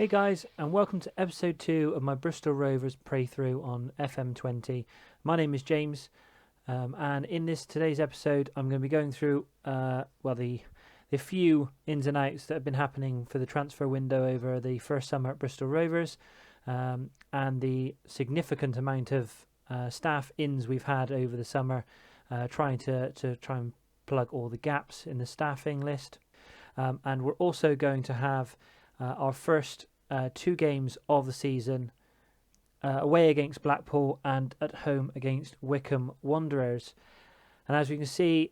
Hey guys, and welcome to episode 2 of my Bristol Rovers playthrough on FM20. My name is James, and in today's episode, I'm going to be going through the few ins and outs that have been happening for the transfer window over the first summer at Bristol Rovers, and the significant amount of staff ins we've had over the summer, trying to try and plug all the gaps in the staffing list. And we're also going to have our first 2 games of the season, away against Blackpool and at home against Wycombe Wanderers. And as we can see,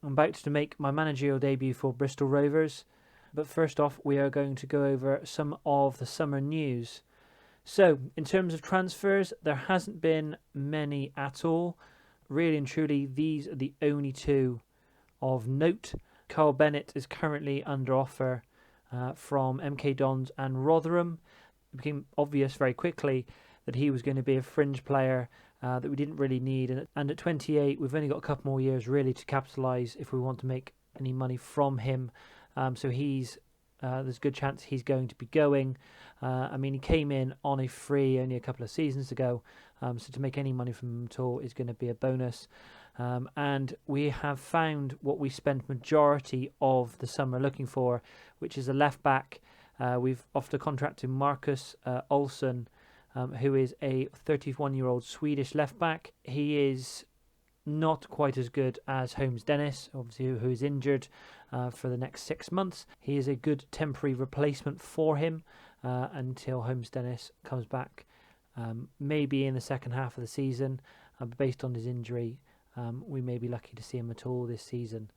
I'm about to make my managerial debut for Bristol Rovers. But first off, we are going to go over some of the summer news. So, in terms of transfers, there hasn't been many at all. Really and truly, these are the only 2 of note. Carl Bennett is currently under offer from MK Dons and Rotherham. It became obvious very quickly that he was going to be a fringe player that we didn't really need. And at 28, we've only got a couple more years really to capitalise if we want to make any money from him. So there's a good chance he's going to be going. He came in on a free only a couple of seasons ago. So to make any money from him at all is going to be a bonus. And we have found what we spent majority of the summer looking for, which is a left back. We've offered a contract to Marcus Olsson, who is a 31-year-old Swedish left back. He is not quite as good as Holmes Dennis, obviously, who is injured for the next 6 months. He is a good temporary replacement for him until Holmes Dennis comes back, maybe in the second half of the season. But based on his injury, we may be lucky to see him at all this season.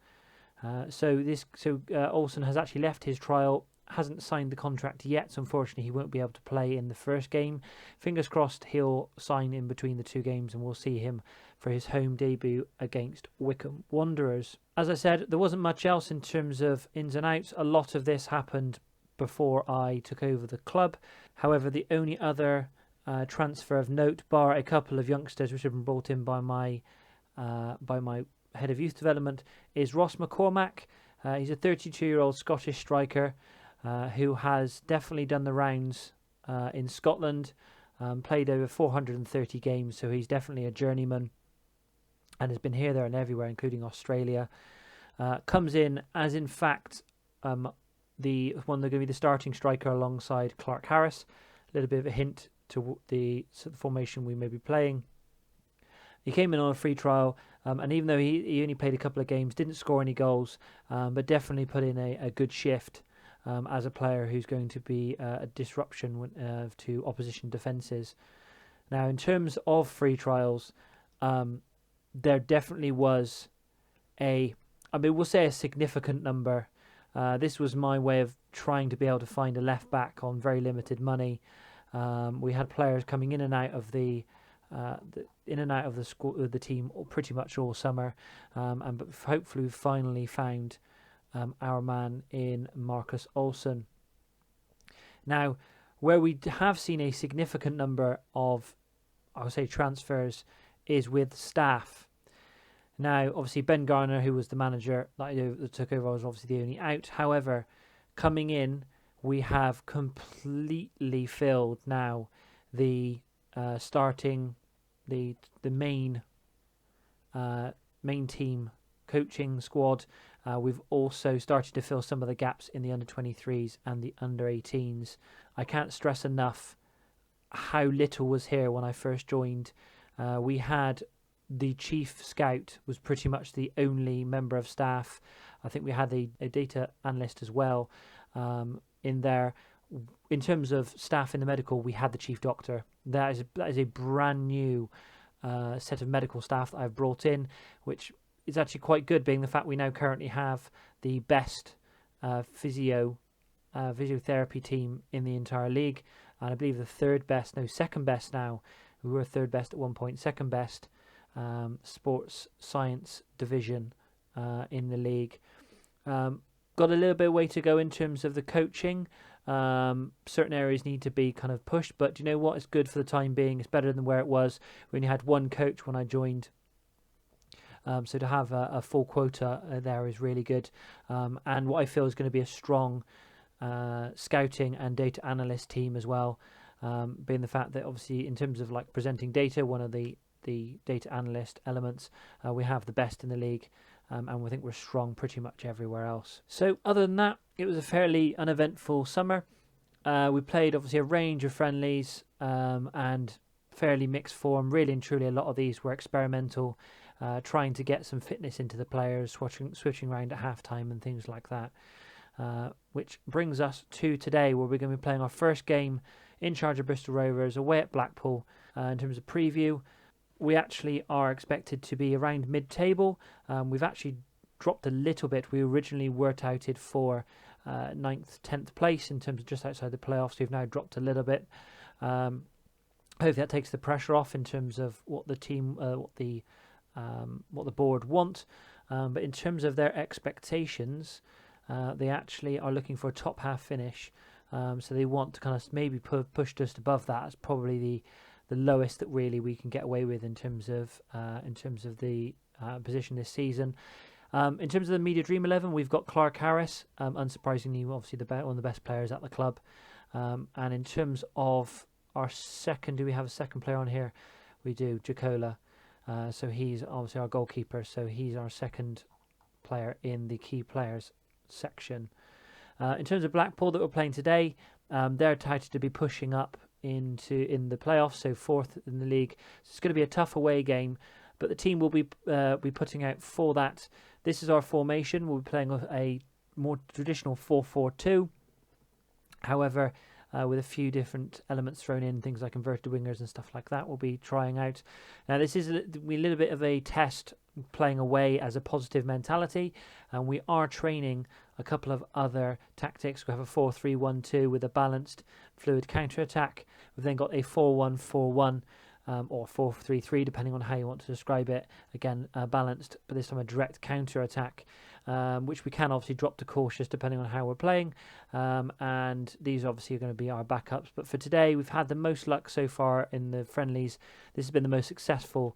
Olsson has actually left his trial, hasn't signed the contract yet, so unfortunately he won't be able to play in the first game. Fingers crossed he'll sign in between the 2 games and we'll see him for his home debut against Wycombe Wanderers. As I said, there wasn't much else in terms of ins and outs. A lot of this happened before I took over the club. However, the only other transfer of note, bar a couple of youngsters which have been brought in by my head of youth development, is Ross McCormack. He's a 32-year-old Scottish striker who has definitely done the rounds in Scotland, played over 430 games, so he's definitely a journeyman and has been here, there and everywhere, including Australia. Comes in as, in fact, they're going to be the starting striker alongside Clark Harris. A little bit of a hint to the formation we may be playing. He came in on a free trial, and even though he only played a couple of games, didn't score any goals, but definitely put in a good shift as a player who's going to be a disruption to opposition defences. Now, in terms of free trials, there definitely was we'll say a significant number. This was my way of trying to be able to find a left back on very limited money. We had players coming in and out of the team pretty much all summer, but hopefully we've finally found our man in Marcus Olsson. Now, where we have seen a significant number of, I would say, transfers is with staff. Now, obviously, Ben Garner, who was the manager that took over, was obviously the only out. However, coming in, we have completely filled now the starting the main team coaching squad. We've also started to fill some of the gaps in the under-23s and the under-18s. I can't stress enough how little was here when I first joined. We had the chief scout was pretty much the only member of staff. I think we had a data analyst as well in there. In terms of staff in the medical, we had the chief doctor. That is a brand new set of medical staff that I've brought in, which is actually quite good, being the fact we now currently have the best physiotherapy team in the entire league, and I believe second best now. We were third best at one point, second best sports science division in the league. Got a little bit of way to go in terms of the coaching. Certain areas need to be kind of pushed, but do you know what? It's good for the time being. It's better than where it was. We only had one coach when I joined. So to have a full quota there is really good. And what I feel is going to be a strong scouting and data analyst team as well, being the fact that obviously in terms of like presenting data, one of the data analyst elements, we have the best in the league, and we think we're strong pretty much everywhere else. So other than that, it was a fairly uneventful summer. We played obviously a range of friendlies and fairly mixed form. Really and truly, a lot of these were experimental, trying to get some fitness into the players, switching around at halftime and things like that. Which brings us to today, where we're going to be playing our first game in charge of Bristol Rovers away at Blackpool. In terms of preview, we actually are expected to be around mid-table. We've actually dropped a little bit. We originally were touted for 9th, 10th place in terms of just outside the playoffs. We've now dropped a little bit. Hopefully that takes the pressure off in terms of what the team, what the board want. But in terms of their expectations, they actually are looking for a top half finish. So they want to kind of maybe push just above that. It's probably the lowest that really we can get away with in terms of the position this season. In terms of the Media Dream 11, we've got Clark Harris, unsurprisingly, obviously one of the best players at the club. And in terms of our second, do we have a second player on here? We do, Jacola. So he's obviously our goalkeeper. So he's our second player in the key players section. In terms of Blackpool that we're playing today, they're touted to be pushing up in the playoffs, so 4th in the league. So it's going to be a tough away game, but the team will be putting out for that. This is our formation. We'll be playing a more traditional 4-4-2. However, with a few different elements thrown in, things like inverted wingers and stuff like that, we'll be trying out. Now, this is a little bit of a test, playing away as a positive mentality, and we are training a couple of other tactics. We have a 4-3-1-2 with a balanced fluid counter-attack. We've then got a 4-1-4-1 or 4-3-3, depending on how you want to describe it. Again, balanced, but this time a direct counter-attack, which we can obviously drop to cautious depending on how we're playing. And these obviously are going to be our backups. But for today, we've had the most luck so far in the friendlies. This has been the most successful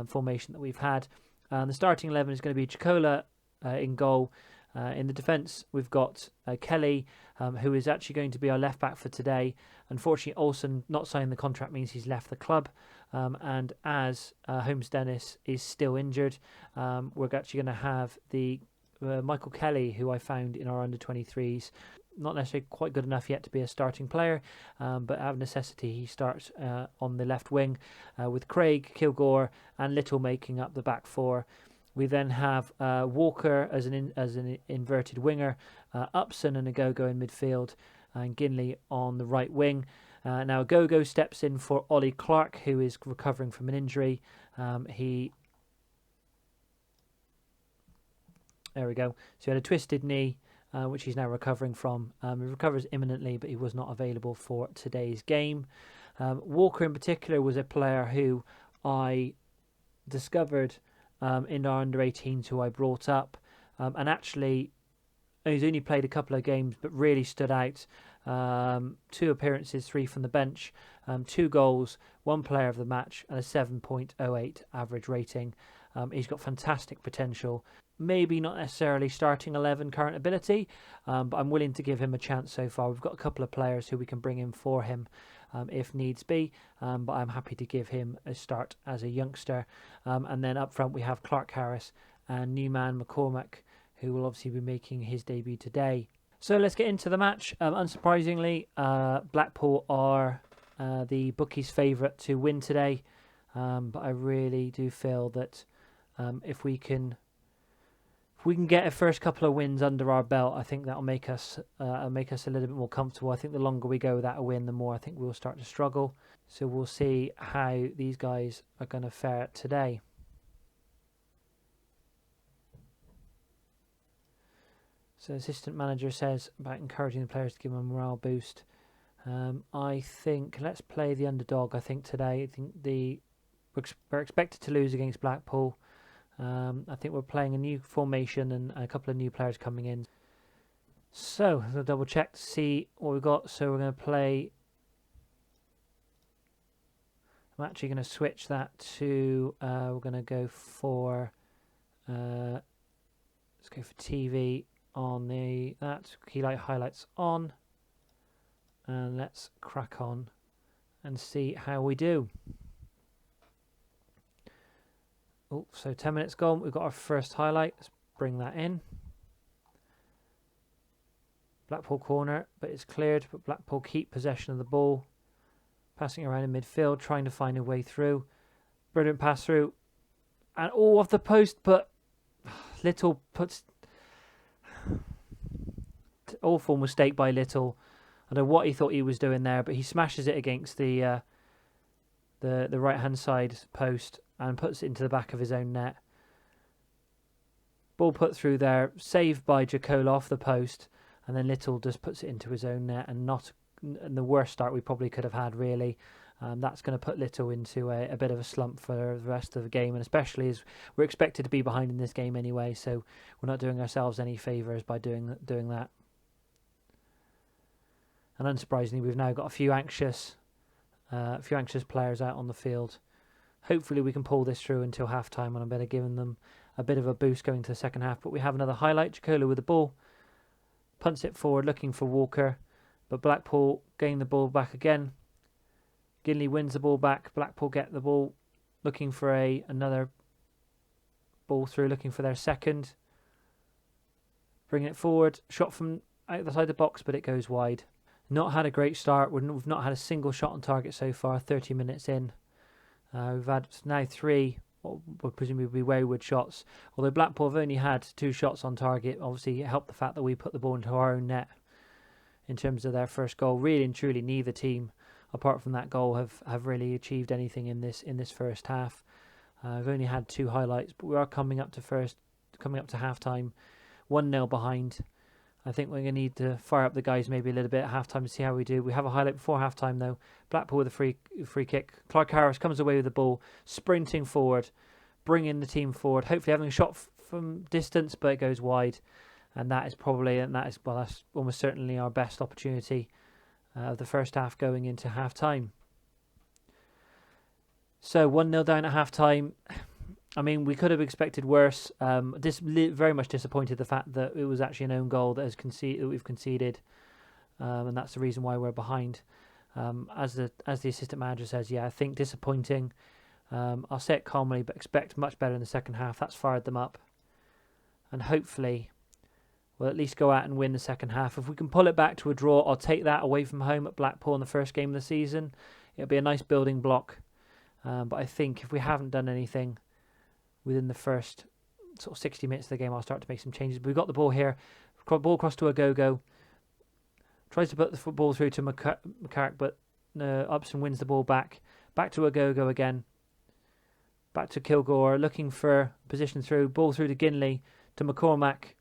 formation that we've had. The starting 11 is going to be Jacola in goal. In the defence, we've got Kelly, who is actually going to be our left back for today. Unfortunately, Olsen not signing the contract means he's left the club. And as Holmes Dennis is still injured, we're actually going to have the Michael Kelly, who I found in our under-23s. Not necessarily quite good enough yet to be a starting player, but out of necessity he starts on the left wing with Craig, Kilgore and Little making up the back four. We then have Walker as an inverted winger, Upson and Agogo in midfield, and Ginley on the right wing. Now Agogo steps in for Ollie Clark, who is recovering from an injury. There we go. So he had a twisted knee, which he's now recovering from. He recovers imminently, but he was not available for today's game. Walker in particular was a player who I discovered in our under-18s, who I brought up, and actually he's only played a couple of games but really stood out. 2 appearances, 3 from the bench, 2 goals, 1 player of the match and a 7.08 average rating. He's got fantastic potential. Maybe not necessarily starting 11 current ability, but I'm willing to give him a chance so far. We've got a couple of players who we can bring in for him if needs be, but I'm happy to give him a start as a youngster. And then up front we have Clark Harris and Newman McCormack, who will obviously be making his debut today. So let's get into the match. Unsurprisingly, Blackpool are the bookies' favourite to win today, but I really do feel that if we can get a first couple of wins under our belt, I think that'll make us a little bit more comfortable. I think the longer we go without a win, the more I think we'll start to struggle. So we'll see how these guys are going to fare today. So assistant manager says about encouraging the players to give them a morale boost. I think let's play the underdog. I think today, we're expected to lose against Blackpool. I think we're playing a new formation and a couple of new players coming in. So I'll double check to see what we've got. So we're going to play. I'm actually going to switch that to. We're going to go for. Let's go for TV. on that key light highlights on, and let's crack on and see how we do. Oh, so 10 minutes gone. We've got our first highlight. Let's bring that in. Blackpool corner, but it's cleared. But Blackpool keep possession of the ball, passing around in midfield, trying to find a way through. Brilliant pass through, and all off the post. But Little puts awful mistake by Little. I don't know what he thought he was doing there, but he smashes it against the right hand side post and puts it into the back of his own net. Ball put through there, saved by Jacola off the post, and then Little just puts it into his own net, and the worst start we probably could have had, really. That's going to put Little into a bit of a slump for the rest of the game, and especially as we're expected to be behind in this game anyway, so we're not doing ourselves any favours by doing that. And unsurprisingly, we've now got a few anxious players out on the field. Hopefully we can pull this through until half-time, and I'm better giving them a bit of a boost going to the second half. But we have another highlight. Jacola with the ball. Punts it forward, looking for Walker. But Blackpool gain the ball back again. Ginley wins the ball back. Blackpool get the ball, looking for another ball through, looking for their second. Bringing it forward. Shot from outside the box, but it goes wide. Not had a great start. We've not had a single shot on target so far, 30 minutes in. We've had now 3, what would presumably be wayward shots. Although Blackpool have only had 2 shots on target. Obviously, it helped the fact that we put the ball into our own net in terms of their first goal. Really and truly, neither team, apart from that goal, have really achieved anything in this first half. We've only had 2 highlights, but we are coming up to half-time, 1-0 behind. I think we're going to need to fire up the guys maybe a little bit at half-time to see how we do. We have a highlight before half-time, though. Blackpool with a free kick. Clark Harris comes away with the ball, sprinting forward, bringing the team forward, hopefully having a shot from distance, but it goes wide. And that's almost certainly our best opportunity of the first half going into half-time. So 1-0 down at half-time. I mean, we could have expected worse. Very much disappointed the fact that it was actually an own goal that we've conceded, and that's the reason why we're behind. As the assistant manager says, I think disappointing. I'll say it calmly, but expect much better in the second half. That's fired them up, and hopefully we'll at least go out and win the second half. If we can pull it back to a draw, I'll take that away from home at Blackpool in the first game of the season. It'll be a nice building block, but I think if we haven't done anything within the first sort of 60 minutes of the game, I'll start to make some changes. But we've got the ball here. Ball across to Agogo. Tries to put the football through to McCarrick, but Upson wins the ball back. Back to Agogo again. Back to Kilgore, looking for position through. Ball through to Ginley, to McCormack.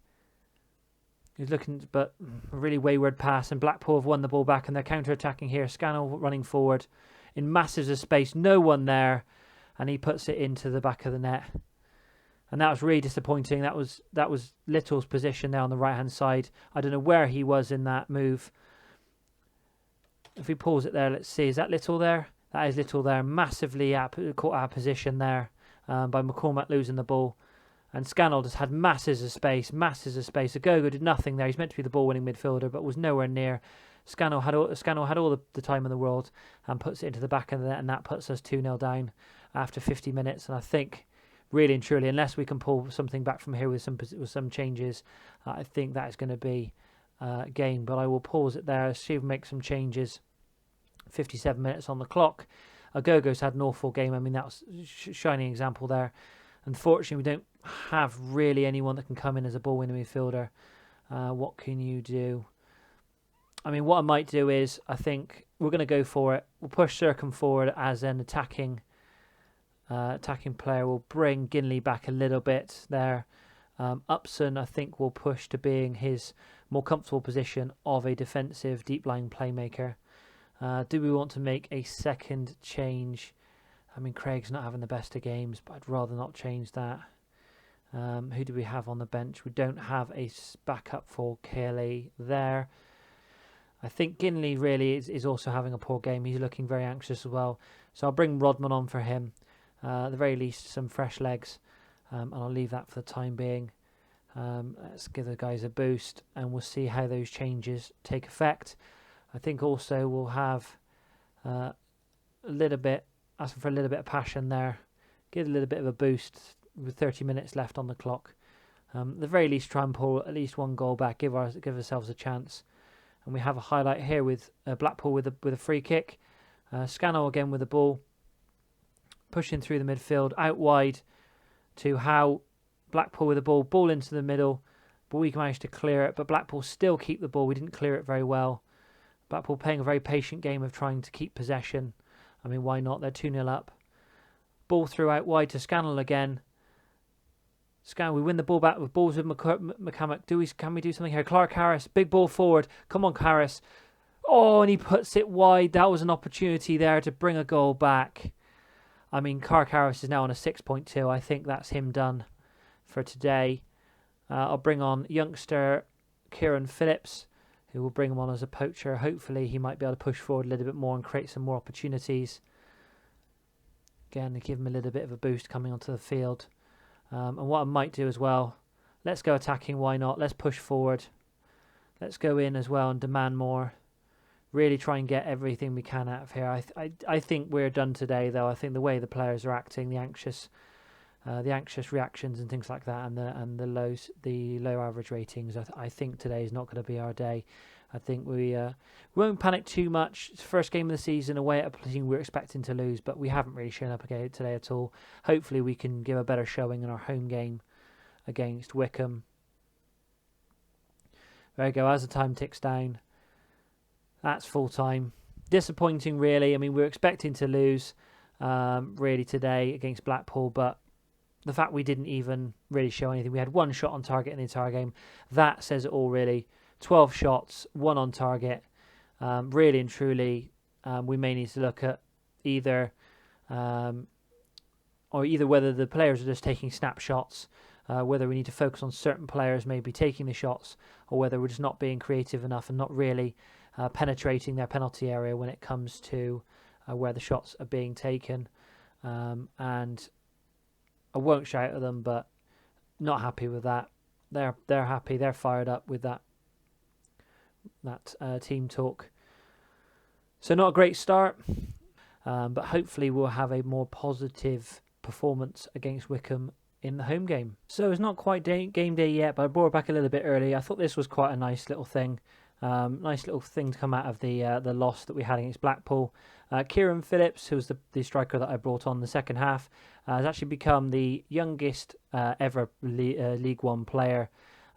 He's looking, but a really wayward pass. And Blackpool have won the ball back, and they're counter-attacking here. Scannell running forward in masses of space. No one there. And he puts it into the back of the net. And that was really disappointing. That was Little's position there on the right-hand side. I don't know where he was in that move. If we pause it there, let's see. Is that Little there? That is Little there. Massively caught our position there by McCormack losing the ball. And Scannell just had masses of space. Agogo did nothing there. He's meant to be the ball-winning midfielder, but was nowhere near. Scannell had all the time in the world and puts it into the back of the net, and that puts us 2-0 down after 50 minutes. And I think, really and truly, unless we can pull something back from here with some changes, I think that is going to be game. But I will pause it there, see if we make some changes. 57 minutes on the clock. Agogo's had an awful game. I mean, that was a shining example there. Unfortunately, we don't have really anyone that can come in as a ball-winning midfielder. What can you do? I mean, what I might do is, I think we're going to go for it. We'll push Sercombe forward as an attacking player. We'll bring Ginley back a little bit there. Upson, I think, will push to being his more comfortable position of a defensive deep-lying playmaker. Do we want to make a second change? I mean, Craig's not having the best of games, but I'd rather not change that. Who do we have on the bench? We don't have a backup for Kelly there. I think Ginley really is also having a poor game. He's looking very anxious as well. So I'll bring Rodman on for him. At the very least, some fresh legs. And I'll leave that for the time being. Let's give the guys a boost, and we'll see how those changes take effect. I think also we'll have a little bit, asking for a little bit of passion there, give a little bit of a boost with 30 minutes left on the clock. At the very least, try and pull at least one goal back, give ourselves a chance. And we have a highlight here with Blackpool with a free kick. Scannell again with the ball, pushing through the midfield, out wide to Howe. Blackpool with the ball into the middle, but we managed to clear it. But Blackpool still keep the ball. We didn't clear it very well. Blackpool playing a very patient game of trying to keep possession. I mean, why not? They're 2-0 up. Ball through out wide to Scannell again. Scannell, we win the ball back with balls with McCormack. Can we do something here? Clark Harris, big ball forward. Come on, Harris. Oh, and he puts it wide. That was an opportunity there to bring a goal back. I mean, Clark Harris is now on a 6.2. I think that's him done for today. I'll bring on youngster Kieran Phillips, who will bring him on as a poacher. Hopefully he might be able to push forward a little bit more and create some more opportunities. Again, to give him a little bit of a boost coming onto the field. And what I might do as well, let's go attacking, why not? Let's push forward. Let's go in as well and demand more. Really try and get everything we can out of here. I think we're done today, though. I think the way the players are acting, the anxious reactions and things like that, and the low average ratings. I think today is not going to be our day. I think we won't panic too much. It's the first game of the season away at a team we're expecting to lose, but we haven't really shown up again today at all. Hopefully we can give a better showing in our home game against Wycombe. There you go. As the time ticks down, that's full time. Disappointing, really. I mean, we're expecting to lose really today against Blackpool, but the fact we didn't even really show anything. We had one shot on target in the entire game. That says it all, really. 12 shots, one on target. Really and truly, we may need to look at either whether the players are just taking snapshots, whether we need to focus on certain players maybe taking the shots, or whether we're just not being creative enough and not really penetrating their penalty area when it comes to where the shots are being taken. And I won't shout at them, but not happy with that. They're happy. They're fired up with that team talk. So not a great start, but hopefully we'll have a more positive performance against Wycombe in the home game. So it's not quite game day yet, but I brought it back a little bit early. I thought this was quite a nice little thing. Nice little thing to come out of the loss that we had against Blackpool. Kieran Phillips, who was the striker that I brought on the second half, has actually become the youngest ever League One player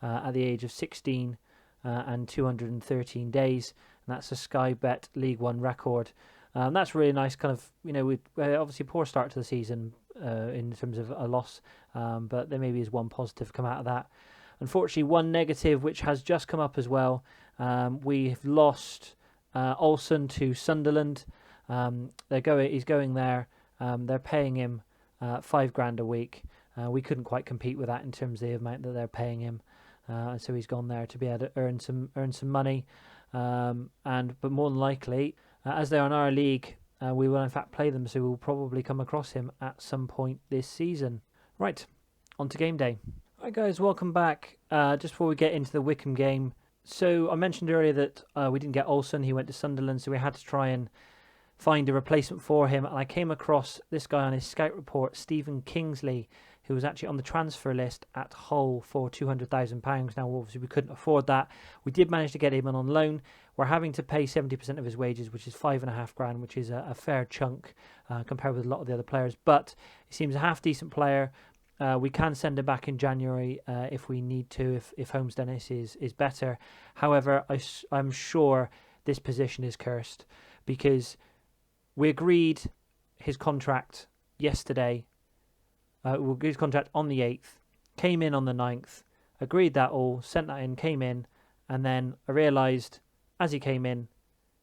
at the age of 16 and 213 days. And that's a Sky Bet League One record. That's really nice, kind of, with obviously a poor start to the season in terms of a loss, but there maybe is one positive come out of that. Unfortunately, one negative, which has just come up as well. We've lost Olsen to Sunderland. He's going there. They're paying him $5,000 a week. We couldn't quite compete with that in terms of the amount that they're paying him. So he's gone there to be able to earn some money. But more than likely, as they are in our league, we will in fact play them. So we'll probably come across him at some point this season. Right, on to game day. Right, guys, welcome back. Just before we get into the Wycombe game, so I mentioned earlier that we didn't get Olsen. He went to Sunderland, so we had to try and find a replacement for him. And I came across this guy on his scout report, Stephen Kingsley, who was actually on the transfer list at Hull for £200,000. Now, obviously, we couldn't afford that. We did manage to get him on loan. We're having to pay 70% of his wages, which is £5,500, which is a fair chunk compared with a lot of the other players. But he seems a half-decent player. We can send him back in January if we need to, if Holmes Dennis is better. However, I'm sure this position is cursed because we agreed his contract yesterday. His contract on the 8th, came in on the 9th, agreed that all, sent that in, came in, and then I realised as he came in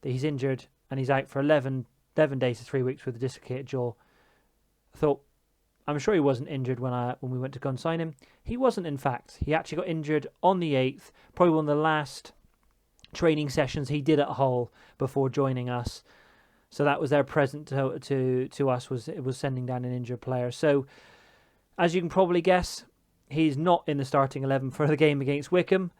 that he's injured and he's out for 11 days to 3 weeks with a dislocated jaw. I thought, I'm sure he wasn't injured when we went to go and sign him. He wasn't, in fact. He actually got injured on the 8th, probably one of the last training sessions he did at Hull before joining us. So that was their present to us, was sending down an injured player. So, as you can probably guess, He's not in the starting 11 for the game against Wycombe.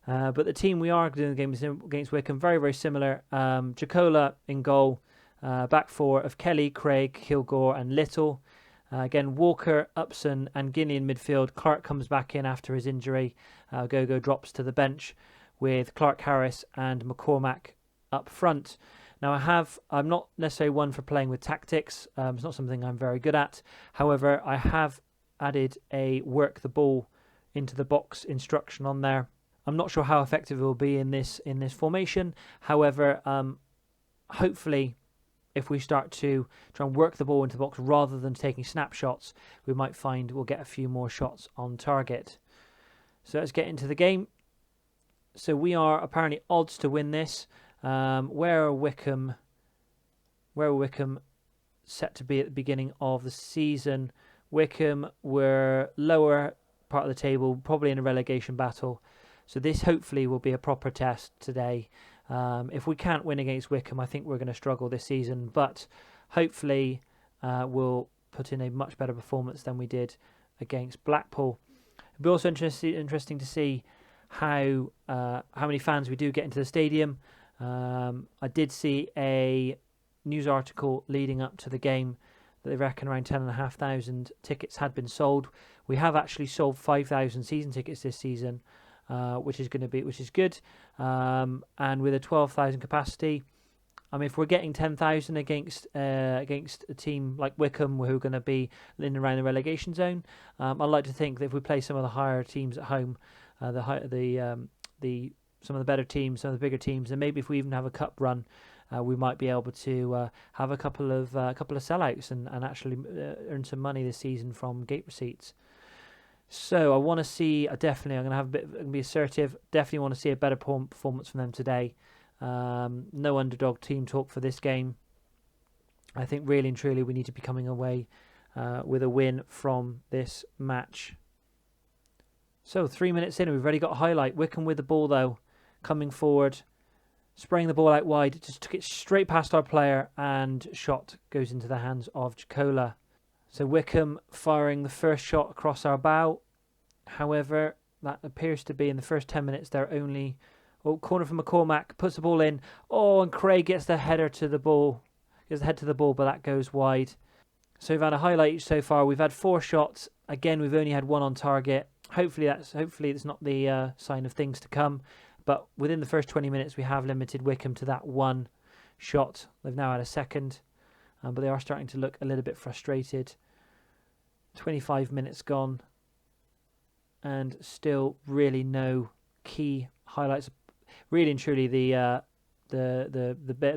But the team we are doing the game against Wycombe, very, very similar. Jacola in goal. Back four of Kelly, Craig, Kilgore and Little. Again, Walker, Upson and Guinea in midfield. Clark comes back in after his injury. Gogo drops to the bench with Clark Harris and McCormack up front. Now, I'm not necessarily one for playing with tactics. It's not something I'm very good at. However, I have added a work the ball into the box instruction on there. I'm not sure how effective it will be in this formation. However, hopefully, if we start to try and work the ball into the box rather than taking snapshots, we might find we'll get a few more shots on target. So let's get into the game. So we are apparently odds to win this. Where are Wycombe set to be at the beginning of the season? Wycombe were lower part of the table, probably in a relegation battle. So this hopefully will be a proper test today. If we can't win against Wycombe, I think we're going to struggle this season. But hopefully we'll put in a much better performance than we did against Blackpool. It'll be also interesting to see how many fans we do get into the stadium. I did see a news article leading up to the game that they reckon around 10,500 tickets had been sold. We have actually sold 5,000 season tickets this season. Which is good, and with a 12,000 capacity, I mean, if we're getting 10,000 against a team like Wycombe, who are going to be in and around the relegation zone, I'd like to think that if we play some of the higher teams at home, some of the better teams, some of the bigger teams, and maybe if we even have a cup run, we might be able to have a couple of sellouts and actually earn some money this season from gate receipts. So I want to see, I'm going to be assertive, definitely want to see a better performance from them today. No underdog team talk for this game. I think really and truly we need to be coming away with a win from this match. So 3 minutes in, we've already got a highlight. Wycombe with the ball though, coming forward, spraying the ball out wide, just took it straight past our player and shot goes into the hands of Jacola. So Wycombe firing the first shot across our bow. However, that appears to be in the first 10 minutes. They're only corner from McCormack, puts the ball in. And Craig gets the header to the ball. Gets the head to the ball, but that goes wide. So we've had a highlight each so far. We've had 4 shots. Again, we've only had 1 on target. Hopefully it's not the sign of things to come. But within the first 20 minutes, we have limited Wycombe to that 1 shot. They've now had a second. But they are starting to look a little bit frustrated. 25 minutes gone, and still really no key highlights. Really and truly, the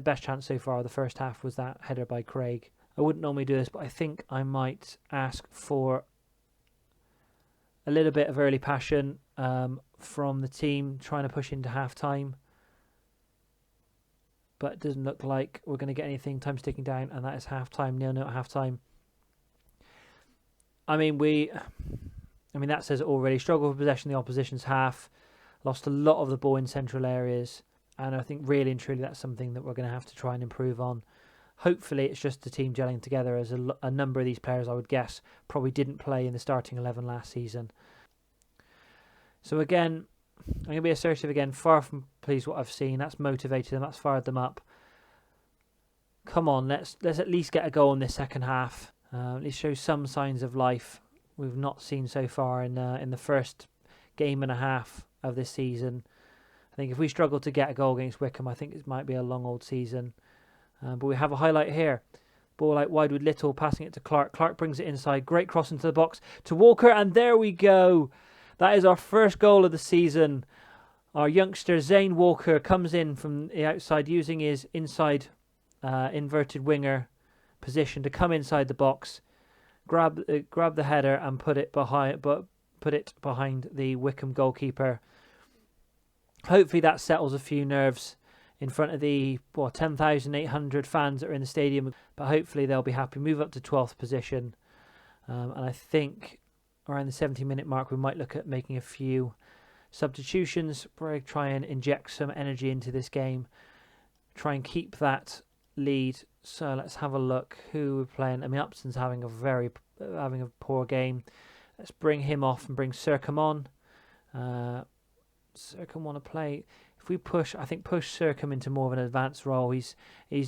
best chance so far of the first half was that header by Craig. I wouldn't normally do this, but I think I might ask for a little bit of early passion from the team trying to push into half time. But it doesn't look like we're going to get anything. Time's ticking down, and that is half time. 0-0 at half time. I mean, that says it already. Struggle for possession in the opposition's half. Lost a lot of the ball in central areas. And I think really and truly that's something that we're going to have to try and improve on. Hopefully it's just the team gelling together, as a number of these players, I would guess, probably didn't play in the starting 11 last season. So again, I'm going to be assertive again. Far from pleased what I've seen. That's motivated them. That's fired them up. Come on, let's at least get a goal in this second half. At least show some signs of life we've not seen so far in the first game and a half of this season. I think if we struggle to get a goal against Wycombe, I think it might be a long old season. But we have a highlight here. Ball out wide with Little, passing it to Clark. Clark brings it inside. Great cross into the box to Walker, and there we go. That is our first goal of the season. Our youngster Zane Walker comes in from the outside using his inside inverted winger position to come inside the box, grab the header and put it behind the Wycombe goalkeeper. Hopefully that settles a few nerves in front of the 10,800 fans that are in the stadium, but hopefully they'll be happy. Move up to 12th position, and I think around the 70-minute mark we might look at making a few substitutions, try and inject some energy into this game, try and keep that lead. So let's have a look who we're playing. I mean, Upson's having a poor game. Let's bring him off and bring Circum on. Circum want to play. If we push, I think push Circum into more of an advanced role. He's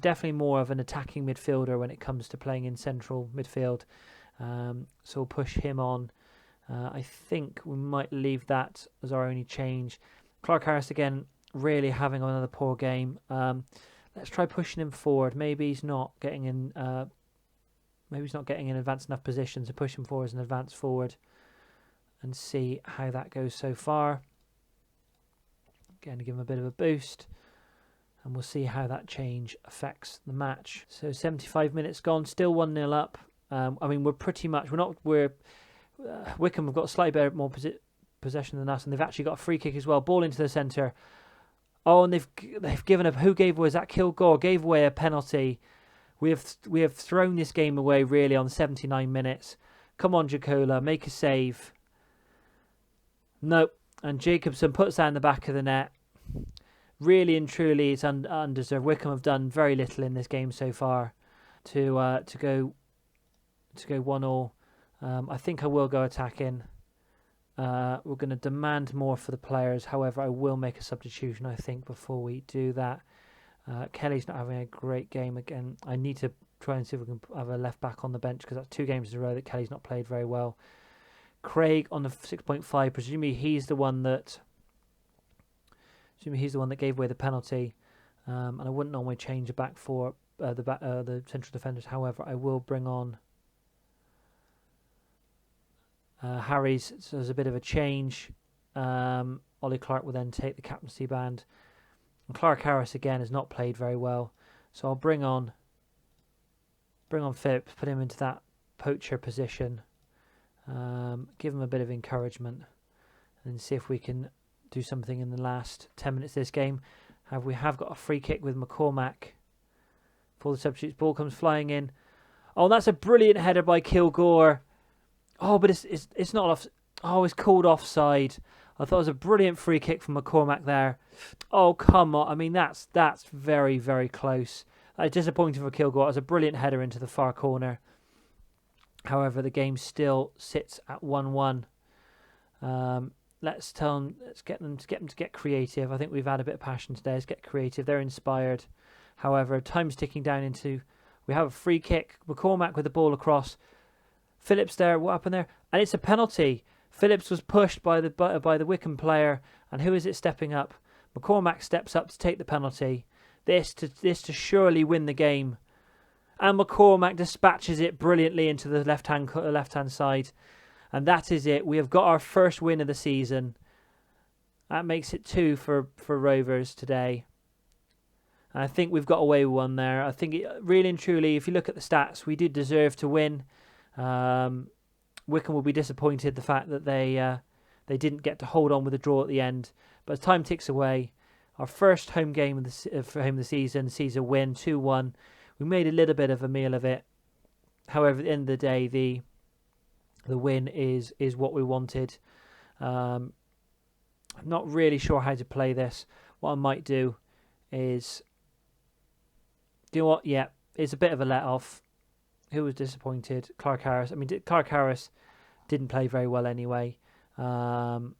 definitely more of an attacking midfielder when it comes to playing in central midfield. So we'll push him on. I think we might leave that as our only change. Clark Harris again, really having another poor game. Let's try pushing him forward. Maybe he's not getting in. Maybe he's not getting in advanced enough positions to push him forward as an advanced forward, and see how that goes so far. Again, to give him a bit of a boost, and we'll see how that change affects the match. So 75 minutes gone, still 1-0 up. I mean, we're pretty much Wycombe have got a slightly better, more possession than us, and they've actually got a free kick as well. Ball into the centre. Oh, and they've given up. Who gave away? Is that Kilgore? Gave away a penalty. We have thrown this game away really on 79 minutes. Come on, Jacola, make a save. Nope. And Jacobson puts that in the back of the net. Really and truly, it's undeserved. Wycombe have done very little in this game so far to go 1-1. I think I will go attacking. We're going to demand more for the players. However, I will make a substitution, I think, before we do that. Kelly's not having a great game again. I need to try and see if we can have a left back on the bench, because that's 2 games in a row that Kelly's not played very well. Craig on the 6.5. Presumably he's the one that gave away the penalty. And I wouldn't normally change a back for the central defenders. However, I will bring on Harry's. So there's a bit of a change. Ollie Clark will then take the captaincy band. And Clark Harris again has not played very well, so I'll bring on Phillips, put him into that poacher position, give him a bit of encouragement, and see if we can do something in the last 10 minutes of this game. We have got a free kick with McCormack for the substitutes. Ball comes flying in. Oh, that's a brilliant header by Kilgore. Oh, but it's not off. Oh, it's called offside. I thought it was a brilliant free kick from McCormack there. Oh, come on. I mean, that's very, very close. Disappointing for Kilgore. It was a brilliant header into the far corner. However, the game still sits at 1-1. Let's get them to get creative. I think we've had a bit of passion today. Let's get creative. They're inspired. However, time's ticking down into... We have a free kick. McCormack with the ball across. Phillips there. What happened there? And it's a penalty. Phillips was pushed by the Wycombe player, and who is it stepping up? McCormack steps up to take the penalty. This to surely win the game, and McCormack dispatches it brilliantly into the left hand side, and that is it. We have got our first win of the season. That makes it 2 for Rovers today. And I think we've got away with one there. I think really and truly, if you look at the stats, we did deserve to win. Wycombe will be disappointed the fact that they didn't get to hold on with a draw at the end. But as time ticks away, our first home game for home of the season sees a win, 2-1. We made a little bit of a meal of it. However, at the end of the day, the win is what we wanted. I'm not really sure how to play this. What I might do is... Do you know what? Yeah, it's a bit of a let-off. Who was disappointed? Clark Harris. I mean, Clark Harris didn't play very well anyway. Really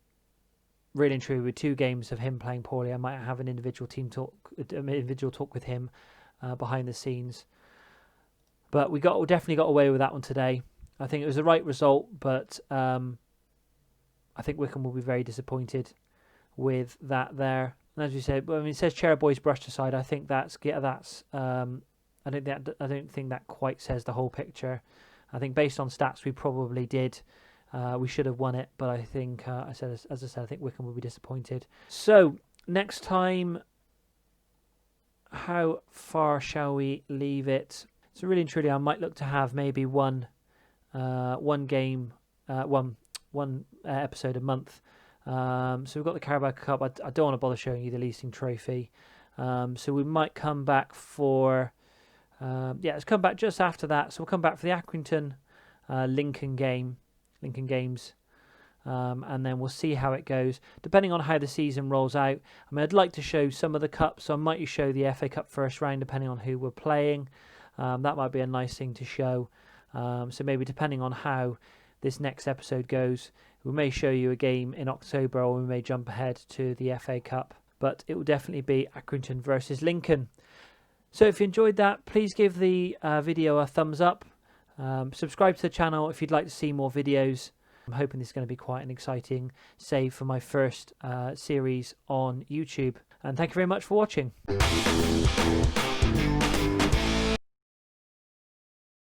and truly, with 2 games of him playing poorly, I might have an individual talk with him behind the scenes. But we definitely got away with that one today. I think it was the right result, but I think Wycombe will be very disappointed with that there. And as you said, I mean, it says Chair Boys brushed aside. I think I don't think that quite says the whole picture. I think based on stats, we probably did. We should have won it, but I think, as I said, I think Wycombe will be disappointed. So next time, how far shall we leave it? So really and truly, I might look to have maybe one episode a month. So we've got the Carabao Cup. I don't want to bother showing you the Leasing Trophy. So we might come back for... let's come back just after that. So we'll come back for the Accrington Lincoln games. And then we'll see how it goes, depending on how the season rolls out. I mean, I'd like to show some of the cups, so I might show the FA Cup first round, depending on who we're playing. That might be a nice thing to show. So maybe depending on how this next episode goes. We may show you a game in October, or we may jump ahead to the FA Cup, but it will definitely be Accrington versus Lincoln. So if you enjoyed that, please give the video a thumbs up. Subscribe to the channel if you'd like to see more videos. I'm hoping this is going to be quite an exciting save for my first series on YouTube. And thank you very much for watching.